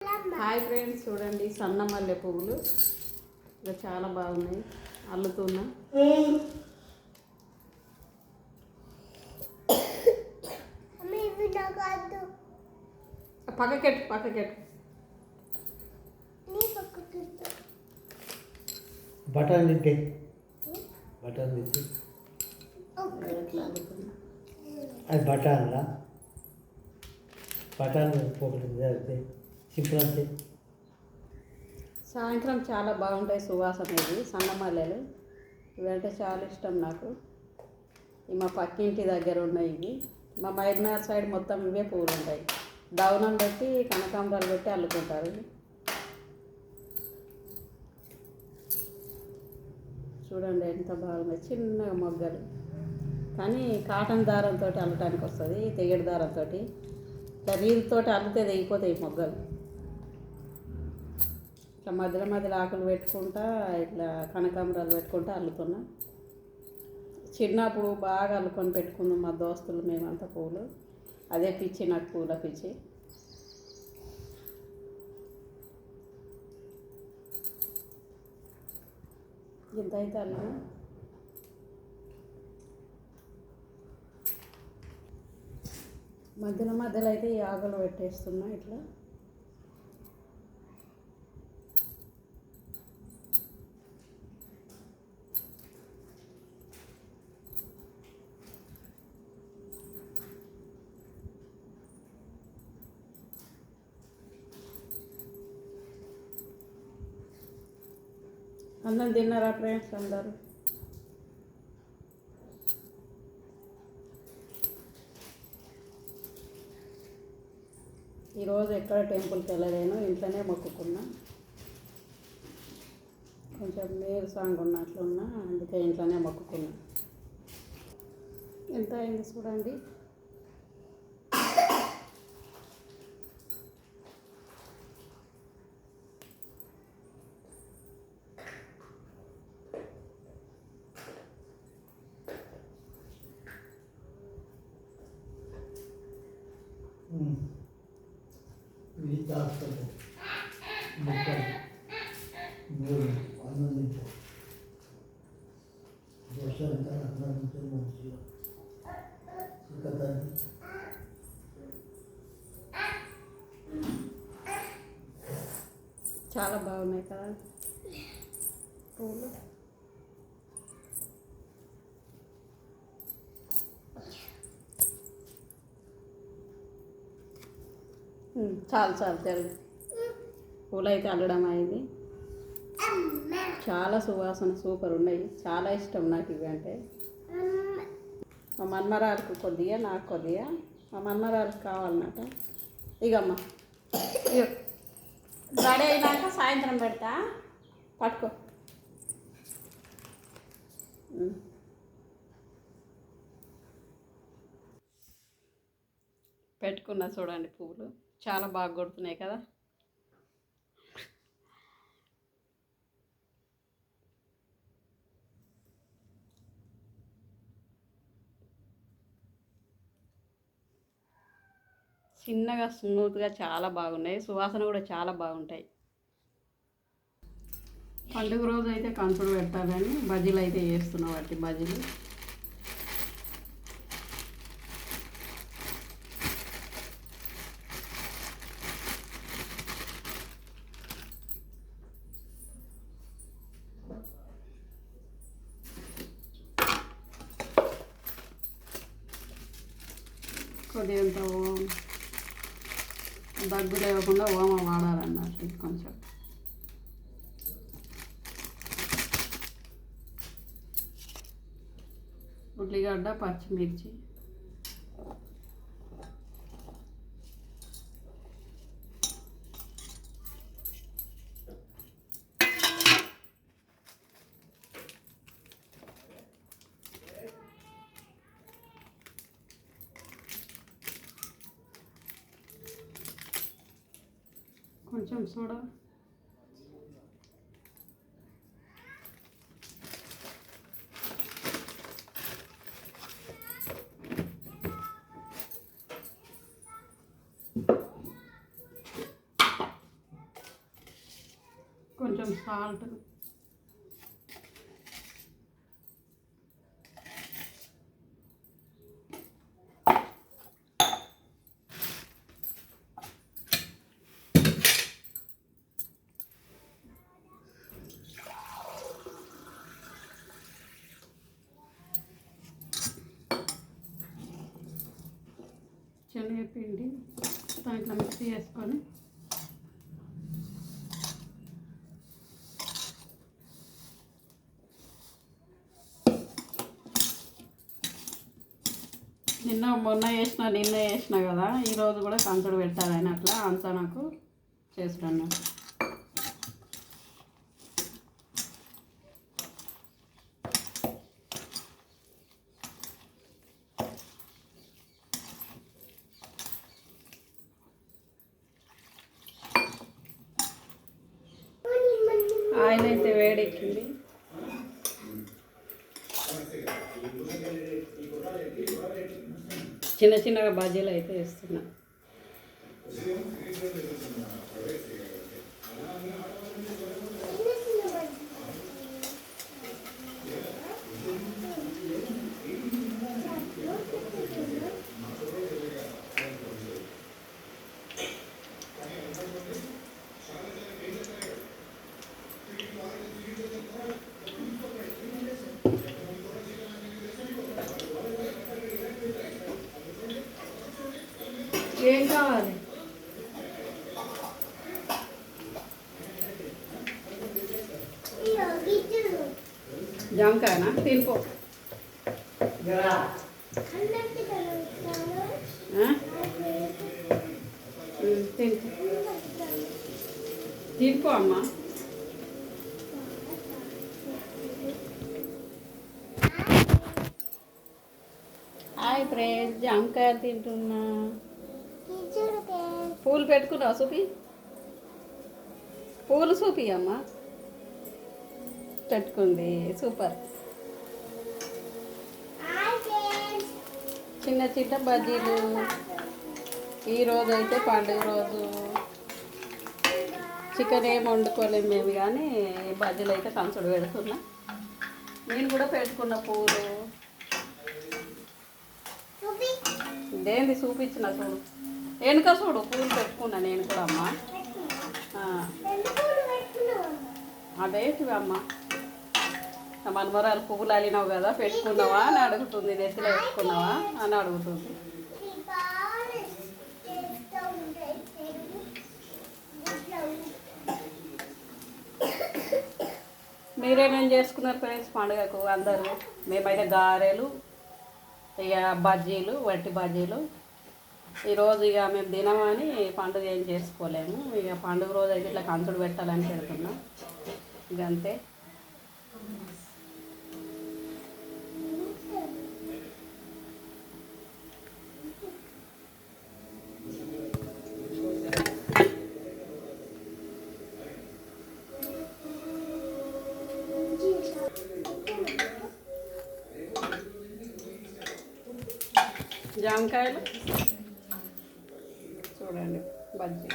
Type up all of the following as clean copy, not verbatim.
Hi friends, చూడండి సన్న మల్లె పువ్వులు ఇంకా చాలా బాగున్నాయి. అల్లుతున్నా పక్కకెట్టు బటన్ తింటే బటన్ తింటే అది బటాన్లా బటాన్ ఒకటి సింపుల్ అంతే. సాయంత్రం చాలా బాగుంటాయి సువాసన. ఇది సన్న మల్లెలు ఇవంటే చాలా ఇష్టం నాకు. మా పక్కింటి దగ్గర ఉన్నాయి ఇవి. మా మైర్నార్ సైడ్ మొత్తం ఇవే పువ్వులు ఉంటాయి. దవనం పెట్టి కనకాంబరాలు పెట్టి అల్లుకుంటారు. చూడండి ఎంత బాగున్నాయి, చిన్న మొగ్గలు. కానీ కాటన్ దారంతో అల్లటానికి వస్తుంది, తెగడి దారంతో. ఇట్లా రీల్తో అల్లితే తెగిపోతాయి మొగ్గలు. ఇట్లా మధ్యలో మధ్యలో ఆకులు పెట్టుకుంటా ఇట్లా కనకాంబరాలు పెట్టుకుంటా అల్లుతున్నా. చిన్నప్పుడు బాగా అల్లుకొని పెట్టుకున్నాం మా దోస్తులు మేమంతా పువ్వులు. అదే పిచ్చి నాకు, పూల పిచ్చి. ఇంత అయితే అల్లు మధ్యలో మధ్యలో అయితే ఈ ఆకులు పెట్టేస్తున్నా ఇట్లా. అన్నం తిన్నారా ఫ్రెండ్స్ అందరూ? ఈరోజు ఎక్కడ టెంపుల్కి వెళ్ళలేను, ఇంట్లోనే మొక్కుకున్నా. కొంచెం నీరసంగా ఉన్నట్లున్నా, అందుకే ఇంట్లోనే మొక్కుకున్నా. ఎంత అయింది చూడండి. ఇది దాచుకోండి, ముక్కలు మూడు అన్నం తింటాం. దోశ అంతా అన్నం తింటే మంచిగా ఇంకా దాన్ని చాలా బాగున్నాయి కదా పూలు. చాలు తెలుగు పూలు అయితే అల్లడం అయింది. చాలా సువాసన సూపర్ ఉన్నాయి. చాలా ఇష్టం నాకు ఇవి అంటే. మా మన్మరాలకు కొద్దిగా, నాకు కొద్దిగా. మా మన్మరాలకు కావాలన్నమాట. ఇగమ్మా ఇగో రెడీ అయినాక సాయంత్రం పెడతా, పట్టుకో. పెట్టుకున్నా చూడండి పువ్వులు చాలా బాగా కొడుతున్నాయి కదా. చిన్నగా స్మూత్గా చాలా బాగున్నాయి. సువాసన కూడా చాలా బాగుంటాయి. పండుగ రోజు అయితే కంచుడు పెడతానని బజ్జీలు అయితే చేస్తున్నాం. వాటి బజ్జీలు కొద్దిగా దగ్గు లేకుండా ఓమ వాడాలన్నట్టు. కొంచెం ఉల్లిగడ్డ, పచ్చిమిర్చి, కొంచెం సోడా, కొంచెం సాల్ట్, శనగపిండి దాంట్లో మిక్సీ చేసుకొని మొన్న నిన్న వేసిన కదా, ఈరోజు కూడా కంచుడు పెట్టాలని అట్లా అంతా నాకు చేసుకున్నాను. ఆయిల్ అయితే వేడెక్కింది. చిన్న చిన్నగా బజ్జీలు అయితే వేస్తున్నా. ఏం కావాలి? జామకాయనా? తినుకో. తినుకో అమ్మా. హాయ్ ఫ్రెండ్స్, జామకాయలు తింటున్నా. పూలు పెట్టుకున్నావు సూపి? పూలు సూపి అమ్మ పెట్టుకుంది. సూపర్. చిన్న చిన్న బజ్జీలు. ఈరోజు అయితే పండుగ రోజు చికెన్ ఏం వండుకోలేము మేము, కానీ బజ్జీలు అయితే కంచుడు పెడుతున్నా. నేను కూడా పెట్టుకున్న పూలు. ఇదేంది చూపించిన చూడు, వెనుక చూడు పూలు పెట్టుకున్నా నేను కూడా అమ్మ. అదేంటివి అమ్మ, మనమరాలు పువ్వులు అలినావు కదా, పెట్టుకున్నావా అని అడుగుతుంది. నెత్తిలో పెట్టుకున్నావా అని అడుగుతుంది. మీరేమేం చేసుకున్నారు ఫ్రెండ్స్ పండుగకు అందరూ? మేమైతే గారెలు, ఇక బజ్జీలు, వట్టి బజ్జీలు. ఈరోజు ఇక మేము తినమని పండుగ ఏం చేసుకోలేము. ఇక పండుగ రోజు అయితే ఇట్లా కంచుడు పెట్టాలని పెడుతున్నాం. ఇక అంతే. జామకాయలు చూడండి, బజ్జీ.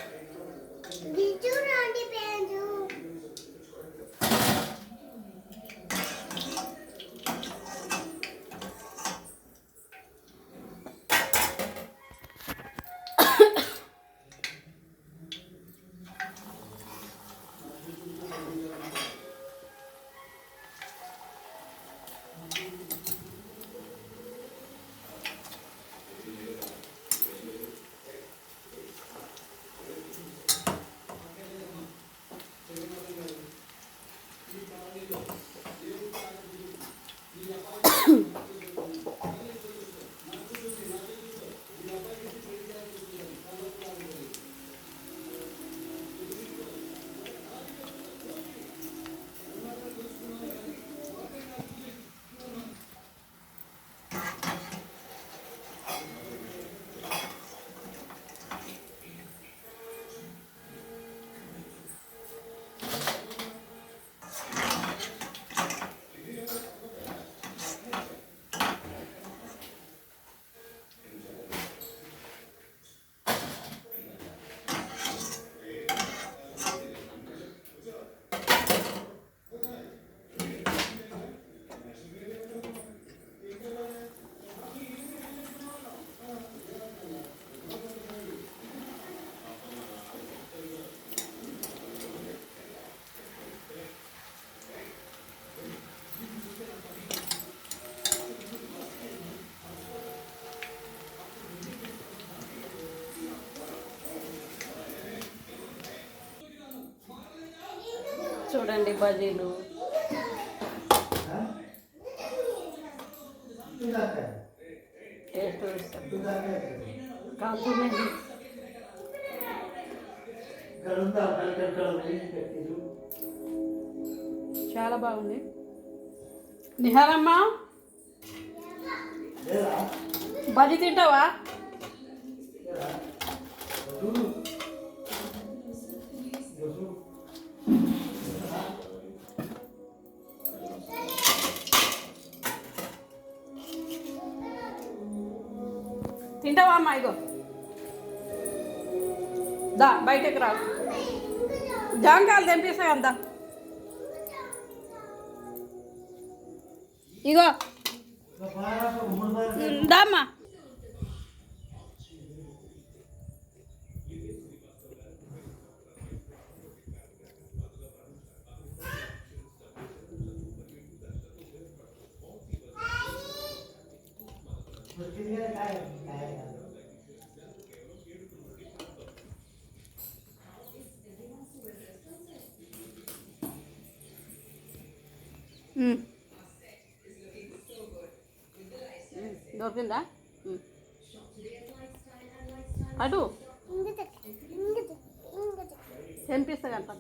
చూడండి బజీలు. టేస్ట్ కాకుండా చాలా బాగుంది. నిహారమ్మ బజీ తింటావా? తింటావా అమ్మా? ఇగో దా బయటకు రా, జాంకాయలు తెంపిస్తాయి అంతా. ఇగో దామ్మా. దొరికిందా? అటు తెంపిస్తా కనుక.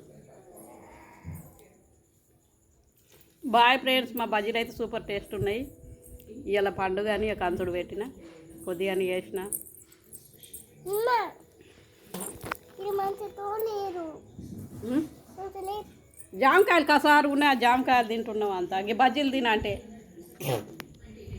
బాయ్ ఫ్రెండ్స్, మా బజీలు అయితే సూపర్ టేస్ట్ ఉన్నాయి. ఇవాళ పండుగ అని ఇక కంచుడు పెట్టిన, కొద్దిగా చేసిన. జామకాయలు కసారు ఉన్నాయి, ఆ జామకాయలు తింటున్నాం అంతా. బజ్జీలు తినంటే